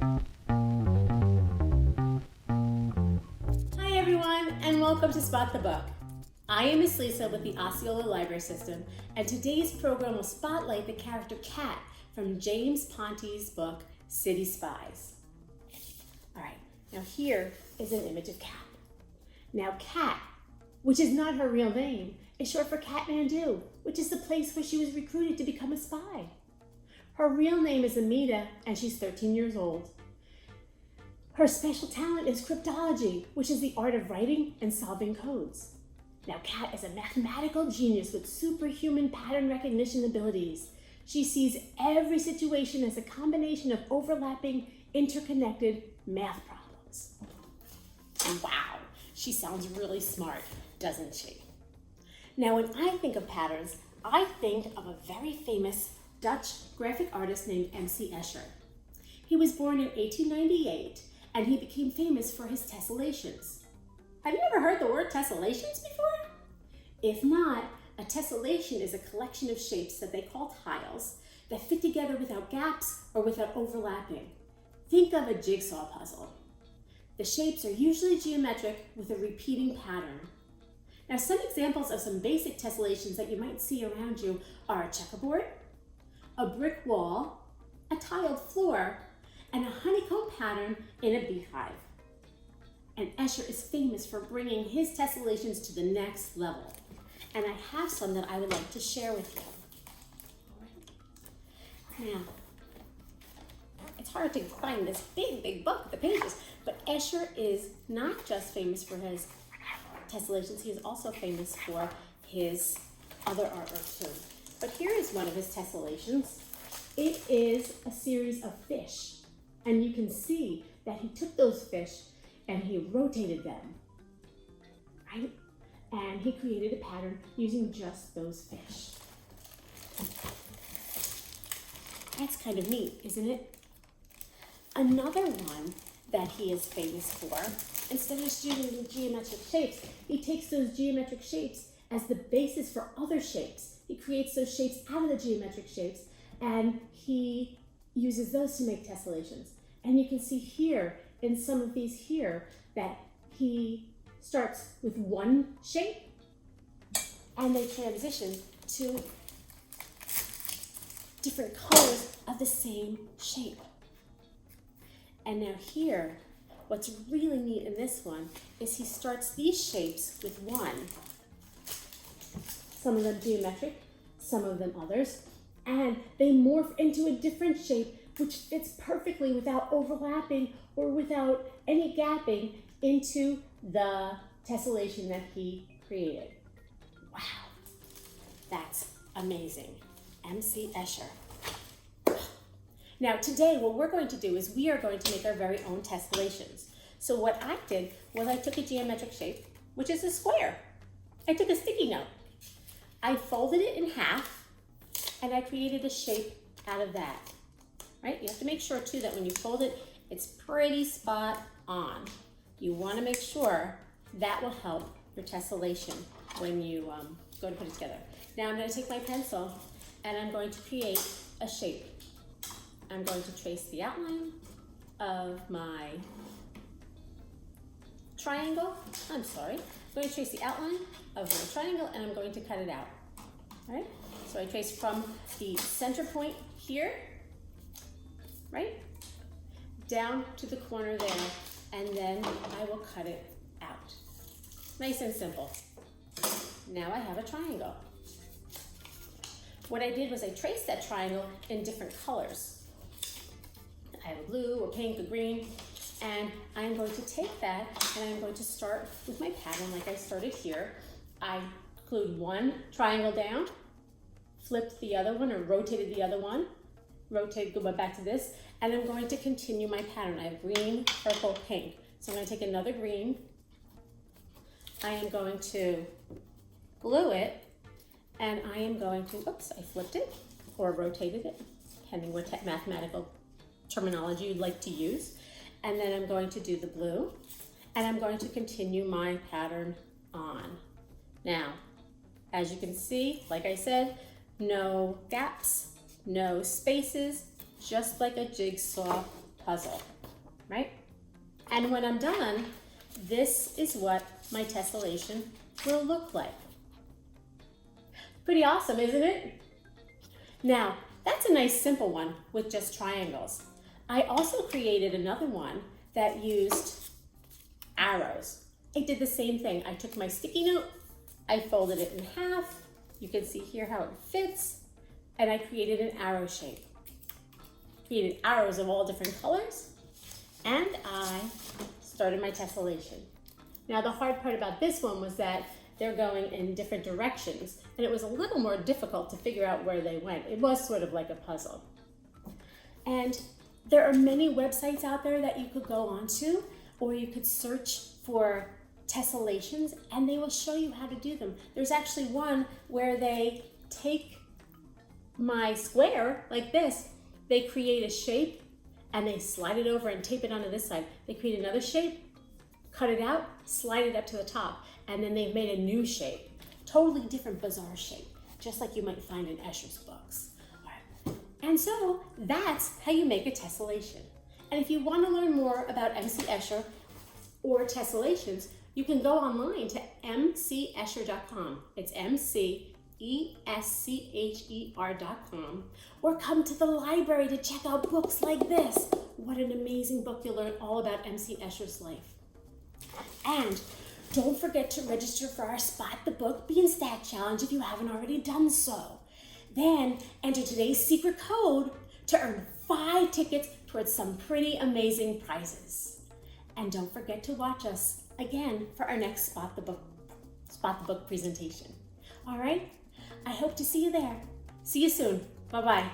Hi everyone, and welcome to Spot the Book. I am Miss Lisa with the Osceola Library System, and today's program will spotlight the character Kat from James Ponti's book, City Spies. All right, now here is an image of Kat. Now Kat, which is not her real name, is short for Kathmandu, which is the place where she was recruited to become a spy. Her real name is Amita, and she's 13 years old. Her special talent is cryptology, which is the art of writing and solving codes. Now, Kat is a mathematical genius with superhuman pattern recognition abilities. She sees every situation as a combination of overlapping, interconnected math problems. Wow, she sounds really smart, doesn't she? Now, when I think of patterns, I think of a very famous Dutch graphic artist named M.C. Escher. He was born in 1898, and he became famous for his tessellations. Have you ever heard the word tessellations before? If not, a tessellation is a collection of shapes that they call tiles that fit together without gaps or without overlapping. Think of a jigsaw puzzle. The shapes are usually geometric with a repeating pattern. Now, some examples of some basic tessellations that you might see around you are a checkerboard, a brick wall, a tiled floor, and a honeycomb pattern in a beehive. And Escher is famous for bringing his tessellations to the next level. And I have some that I would like to share with you. Now, it's hard to find this big book with the pages, but Escher is not just famous for his tessellations, he is also famous for his other artwork too. But here is one of his tessellations. It is a series of fish. And you can see that he took those fish and he rotated them, right? And he created a pattern using just those fish. That's kind of neat, isn't it? Another one that he is famous for, instead of just using geometric shapes, he takes those geometric shapes as the basis for other shapes. He creates those shapes out of the geometric shapes, and he uses those to make tessellations. And you can see here, in some of these here, that he starts with one shape, and they transition to different colors of the same shape. And now here, what's really neat in this one is he starts these shapes with one. Some of them geometric, some of them others, and they morph into a different shape which fits perfectly without overlapping or without any gapping into the tessellation that he created. Wow, that's amazing. M.C. Escher. Now today, what we're going to do is we are going to make our very own tessellations. So what I did was I took a geometric shape, which is a square. I took a sticky note. I folded it in half, and I created a shape out of that. Right? You have to make sure too that when you fold it, it's pretty spot on. You want to make sure that will help your tessellation when you go to put it together. Now I'm going to take my pencil and I'm going to create a shape. I'm going to trace the outline of my triangle. I'm going to trace the outline of my triangle and I'm going to cut it out. All right? So I trace from the center point here, right, down to the corner there, and then I will cut it out. Nice and simple. Now I have a triangle. What I did was I traced that triangle in different colors. I have a blue, a pink, a green, and I'm going to take that and I'm going to start with my pattern like I started here. I glued one triangle down, flipped the other one or rotated the other one, go back to this, and I'm going to continue my pattern. I have green, purple, pink. So I'm going to take another green. I am going to glue it, and I am going to, oops, I flipped it or rotated it, depending what mathematical terminology you'd like to use. And then I'm going to do the blue, and I'm going to continue my pattern on. Now, as you can see, like I said, no gaps, no spaces, just like a jigsaw puzzle, right? And when I'm done, this is what my tessellation will look like. Pretty awesome, isn't it? Now, that's a nice simple one with just triangles. I also created another one that used arrows. I did the same thing. I took my sticky note, I folded it in half. You can see here how it fits, and I created an arrow shape. Created arrows of all different colors, and I started my tessellation. Now the hard part about this one was that they're going in different directions, and it was a little more difficult to figure out where they went. It was sort of like a puzzle. And there are many websites out there that you could go onto, or you could search for tessellations, and they will show you how to do them. There's actually one where they take my square like this, they create a shape, and they slide it over and tape it onto this side. They create another shape, cut it out, slide it up to the top, and then they've made a new shape. Totally different, bizarre shape, just like you might find in Escher's books. All right. And so that's how you make a tessellation. And if you want to learn more about M.C. Escher or tessellations, you can go online to mcescher.com. It's mcescher.com, or come to the library to check out books like this. What an amazing book. You'll learn all about M.C. Escher's life. And don't forget to register for our Spot the Book Be in Stat Challenge if you haven't already done so. Then enter today's secret code to earn 5 tickets towards some pretty amazing prizes. And don't forget to watch us again for our next Spot the Book presentation. All right? I hope to see you there. See you soon. Bye-bye.